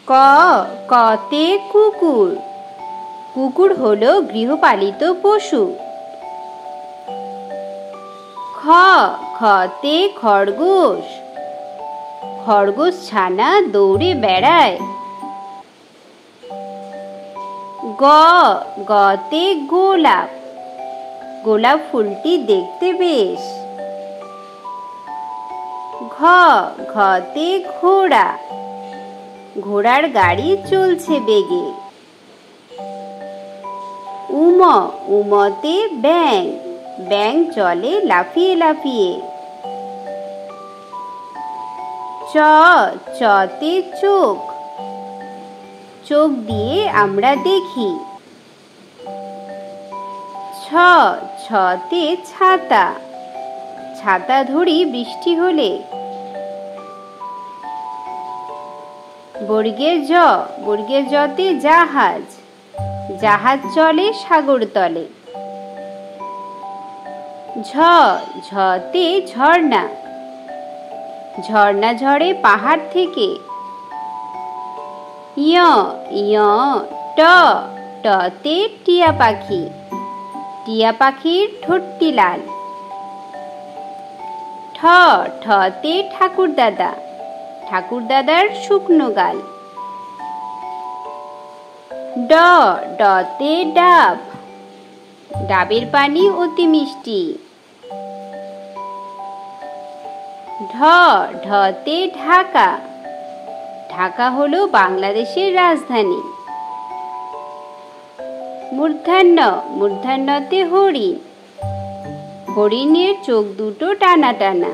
ক কতে কুকুর, কুকুর হলো গৃহপালিত পশু। খ খতে খরগোশ, খরগোশ ছানা দৌড়ে বেড়ায়। গ গতে গোলাপ, গোলাপ ফুলটি দেখতে বেশ। ঘ ঘতে ঘোড়া, ঘোড়ার গাড়ি চলছে বেগে। উম উমতে ব্যাঙ, ব্যাঙ চলে লাফিয়ে লাফিয়ে। চ চতে চোখ, চোখ দিয়ে আমরা দেখি। ছ ছতে ছাতা, ছাতা ধরি বৃষ্টি হলে। বর্গের জ, বর্গের জতে জাহাজ, জাহাজ চলে সাগর তলে। ঝ ঝতে ঝর্ণা, ঝর্ণা ঝরে পাহাড় থেকে। য় য় ট টতে টিয়া পাখি, টিয়া পাখির ঠোঁটটি লাল। ঠ ঠতে ঠাকুর দাদা, ঠাকুর দাদার শুকনো গাল। ড ডতে ডাব, ডাবের পানি অতি মিষ্টি। ঢ ঢতে ঢাকা, ঢাকা হলো বাংলাদেশের রাজধানী। মূর্ধন্য, মূর্ধন্যতে হরিণ, হরিণের চোখ দুটো টানা টানা।